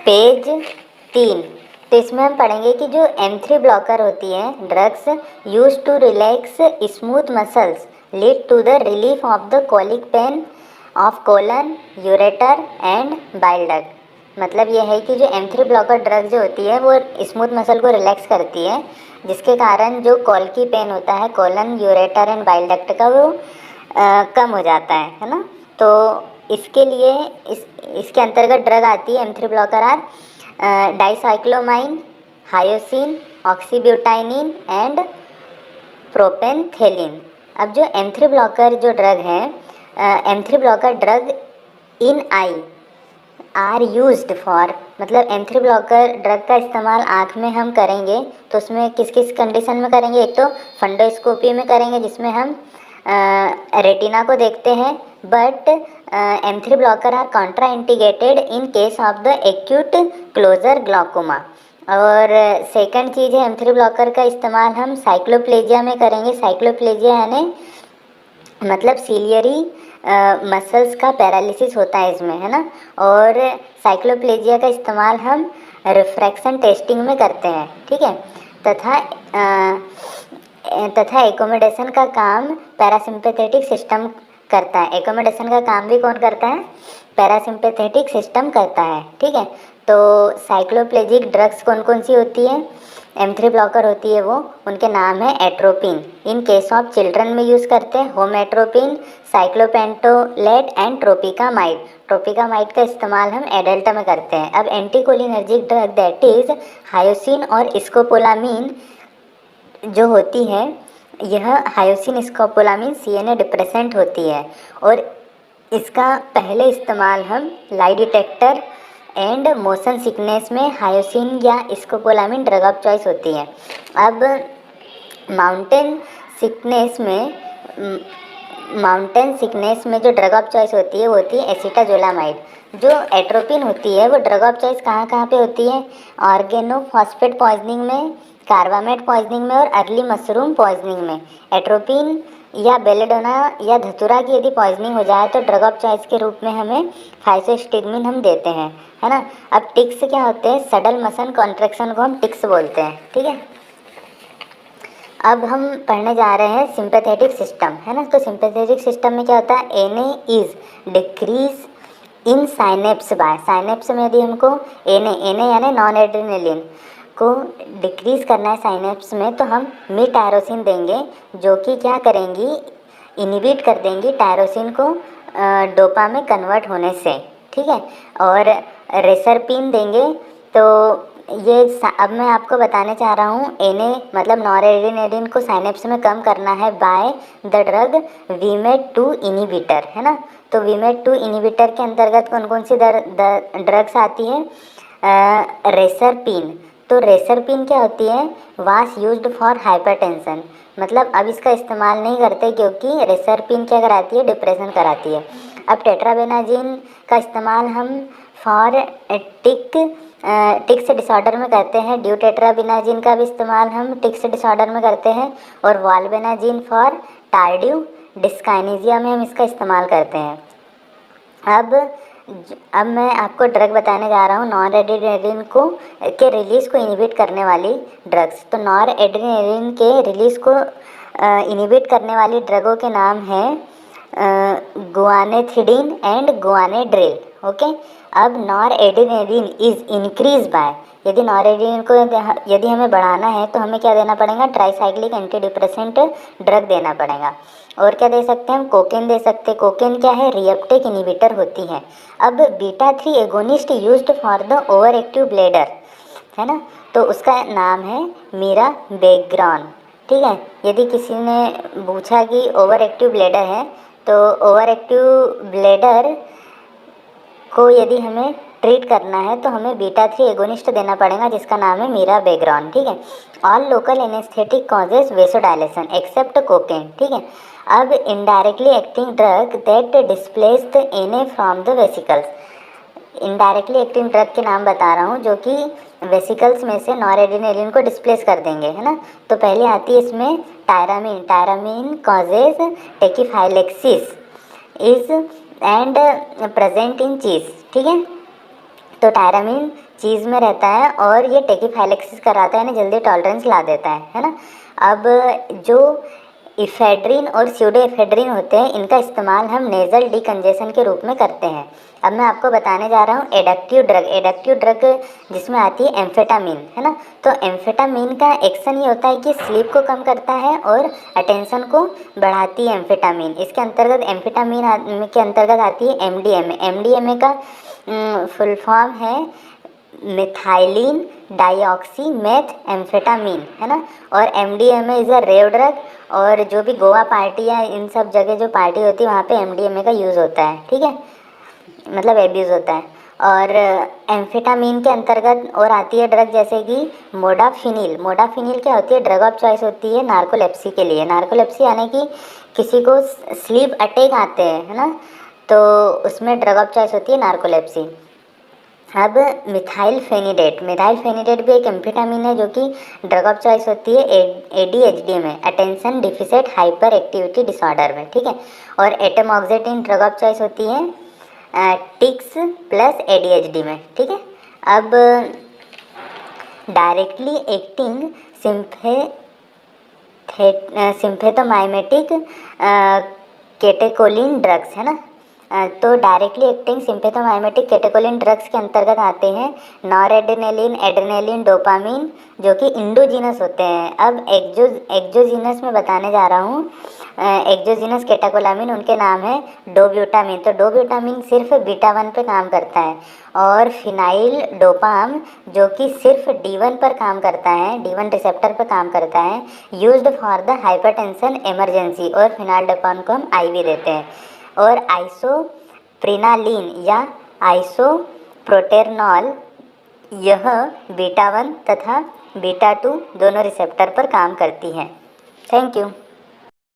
Page 3। तो इसमें हम पढ़ेंगे कि जो M3 ब्लॉकर होती है drugs use to relax smooth muscles lead to the relief of the colic pain of colon, ureter and bile duct. मतलब ये है कि जो M3 ब्लॉकर ड्रग जो होती है वो स्मूथ मसल को रिलैक्स करती है, जिसके कारण जो कॉल्की पेन होता है colon, ureter and bile duct का वो कम हो जाता है ना। तो इसके लिए इसके अंतर्गत ड्रग आती है M3 blocker are dicyclomine, hyoscine, oxybutynin and propantheline. अब जो M3 ब्लॉकर जो ड्रग है M3 blocker drug in I are used for, मतलब M3 ब्लॉकर ड्रग का इस्तेमाल आँख में हम करेंगे तो उसमें किस किस कंडीशन में करेंगे। एक तो फंडोस्कोपी में करेंगे जिसमें हम रेटिना को देखते हैं, but M3 blocker are contraindicated in case of the acute closure glaucoma. और सेकंड चीज़ है M3 ब्लॉकर का इस्तेमाल हम साइक्लोप्लेजिया में करेंगे। साइक्लोप्लेजिया यानी मतलब सीलियरी मसल्स का पैरालिसिस होता है इसमें, है ना। और साइक्लोप्लेजिया का इस्तेमाल हम रिफ्रैक्शन टेस्टिंग में करते हैं, ठीक है। तथा एकोमोडेशन का काम पैरासिम्पैथेटिक सिस्टम करता है। एकोमोडेशन का काम भी कौन करता है? पैरासिम्पैथेटिक सिस्टम करता है, ठीक है। तो साइक्लोप्लेजिक ड्रग्स कौन कौन सी होती है? M3 ब्लॉकर होती है वो, उनके नाम है atropine. In case of children में यूज़ करते हैं होमेट्रोपिन, साइक्लोपेंटोलेट एंड ट्रोपिकामाइड। ट्रोपिकामाइड का इस्तेमाल हम एडल्ट में करते हैं। अब anticholinergic drug that is hyoscine और स्कोपोलामीन जो होती है, यह हायोसिन स्कोपोलामीन CNA डिप्रेसेंट होती है और इसका पहले इस्तेमाल हम lie detector and motion sickness में हायोसिन या स्कोपोलामीन ड्रग ऑफ चॉइस होती है। अब माउंटेन सिकनेस में जो ड्रग ऑफ चॉइस होती है वो होती है एसिटाजोलामाइड। जो एट्रोपिन होती है वो ड्रग ऑफ चॉइस कहाँ कहाँ पे होती है? ऑर्गेनोफॉस्फेट पॉइजनिंग में, कार्बामेट पॉइजनिंग में और अर्ली मशरूम पॉइजनिंग में। एट्रोपिन या बेलेडोना या धतूरा की यदि पॉइजनिंग हो जाए तो ड्रग ऑफ चॉइस के रूप में हमें फाइसोस्टिग्मिन हम देते हैं, है ना। अब टिक्स क्या होते हैं? सडल मसल कॉन्ट्रैक्शन को हम टिक्स बोलते हैं, ठीक है। अब हम पढ़ने जा रहे हैं सिंपैथेटिक सिस्टम, है ना। तो सिंपैथेटिक सिस्टम में क्या होता है? Na is decrease in synapse by, synapse में यदि हमको Na यानी नॉन एड्रेनलिन को डिक्रीज़ करना है साइनेप्स में, तो हम मी टायरोसिन देंगे जो कि क्या करेंगी? इनिबिट कर देंगी टायरोसिन को डोपा में कन्वर्ट होने से, ठीक है। और रेसरपिन देंगे। तो ये अब मैं आपको बताने चाह रहा हूँ Na मतलब नॉरएड्रेनालिन को साइनेप्स में कम करना है by the drug VMAT2 inhibitor, है ना। तो VMAT2 इनिबिटर के अंतर्गत कौन कौन सी ड्रग्स आती है? रेसरपिन। तो रेसरपिन क्या होती है? वास यूज्ड फॉर हाइपरटेंशन, मतलब अब इसका इस्तेमाल नहीं करते क्योंकि रेसरपिन क्या कराती है? डिप्रेशन कराती है। अब टेट्राबेनाजिन का इस्तेमाल हम फॉर टिक्स डिसऑर्डर में करते हैं। ड्यूटेट्राबेनाजिन का भी इस्तेमाल हम टिक्स डिसऑर्डर में करते हैं और वाल्बेनाजिन फॉर टार्डिव डिस्काइनेजिया में हम इसका इस्तेमाल करते हैं। अब मैं आपको ड्रग बताने जा रहा हूँ नॉर एड्रेनालिन के रिलीज़ को इनिबिट करने वाली ड्रग्स। तो नॉर एड्रेनालिन के रिलीज़ को इनिबिट करने वाली ड्रगों के नाम हैं गुआनेथिडिन एंड गुआनेड्रिल, ओके। अब nor adrenaline is increase by, यदि नॉर एड्रेनालिन को यदि हमें बढ़ाना है तो हमें क्या देना पड़ेगा? ट्राईसाइक्लिक एंटी डिप्रेसेंट ड्रग देना पड़ेगा। और क्या दे सकते हैं हम? कोकेन दे सकते हैं। कोकेन क्या है? रिएप्टेक इनिबिटर होती है। अब beta 3 agonist used for the over active bladder, है ना। तो उसका नाम है मिराबेग्रॉन, ठीक है। यदि किसी ने पूछा कि ओवर एक्टिव ब्लेडर है, तो ओवर एक्टिव ब्लेडर को यदि हमें ट्रीट करना है तो हमें बीटा 3 एगोनिस्ट देना पड़ेगा जिसका नाम है मिराबेग्रॉन, ठीक है। All local anaesthetic causes vasodilation except cocaine, ठीक है। अब indirectly acting drug that displace the Na from the vesicles, indirectly acting drug के नाम बता रहा हूँ जो कि वेसिकल्स में से नॉरएड्रेनालिन को डिस्प्लेस कर देंगे, है ना। तो पहले आती है इसमें tyramine. Tyramine causes tachyphylaxis is and present in cheese, ठीक है। तो टायरामीन चीज़ में रहता है और ये टेकीफाइलेक्सिस कराता है, यानी जल्दी टॉलरेंस ला देता है ना। अब जो इफेड्रिन और स्यूडो इफेड्रिन होते हैं, इनका इस्तेमाल हम नेज़ल डिकंजेशन के रूप में करते हैं। अब मैं आपको बताने जा रहा हूँ एडेक्टिव ड्रग जिसमें आती है एम्फेटामिन, है ना। तो एम्फेटामिन का एक्शन ये होता है कि स्लीप को कम करता है और अटेंशन को बढ़ाती है एम्फेटामिन। इसके अंतर्गत एम्फेटामिन के अंतर्गत आती है एमडीएमए का फुल फॉर्म है मिथाइलिन डाइऑक्सी मेथ एम्फेटामिन, है ना। और MDMA is a rave drug, और जो भी गोवा पार्टी या इन सब जगह जो पार्टी होती है वहाँ पे एमडीएमए का यूज़ होता है, ठीक है, मतलब एब्यूज़ होता है। और एम्फेटामिन के अंतर्गत और आती है ड्रग जैसे कि मोडाफिनिल क्या होती है, ड्रग ऑफ चॉइस होती है नार्कोलेप्सी के लिए। नार्कोलेप्सी यानी कि किसी को स्लीप अटैक आते हैं, है ना, तो उसमें ड्रग ऑफ चॉइस होती है नार्कोलेप्सी। अब मिथाइल फेनिडेट भी एक एम्फेटामिन है जो कि ड्रग ऑफ चॉइस होती है एडीएचडी में, attention deficit hyper activity disorder में, ठीक है। और एटमॉक्सेटिन ड्रग ऑफ चॉइस होती है टिक्स प्लस एडीएचडी में, ठीक है। अब डायरेक्टली एक्टिंग सिम्फेथोमाइमेटिक कैटेकोलिन ड्रग्स, है ना। तो डायरेक्टली एक्टिंग सिम्फेथोमाइमेटिक कैटेकोलिन ड्रग्स के अंतर्गत आते हैं नॉरएड्रेनालिन, एड्रेनालिन, डोपामिन, जो कि इंडोजीनस होते हैं। अब एक्जोजीनस में बताने जा रहा हूँ। एक्जोजीनस कैटेकोलामिन उनके नाम है डोब्यूटामिन। तो डोब्यूटामिन सिर्फ बीटा 1 पे काम करता है, और फिनाइल डोपाम जो कि सिर्फ D1 पर काम करता है, D1 रिसेप्टर पर काम करता है, used for the hypertension emergency. और फिनाइल डोपाम को हम IV देते हैं। और आइसोप्रिनालिन या आइसोप्रोटेरनॉल, यह बीटा 1 तथा बीटा 2 दोनों रिसेप्टर पर काम करती हैं। Thank you.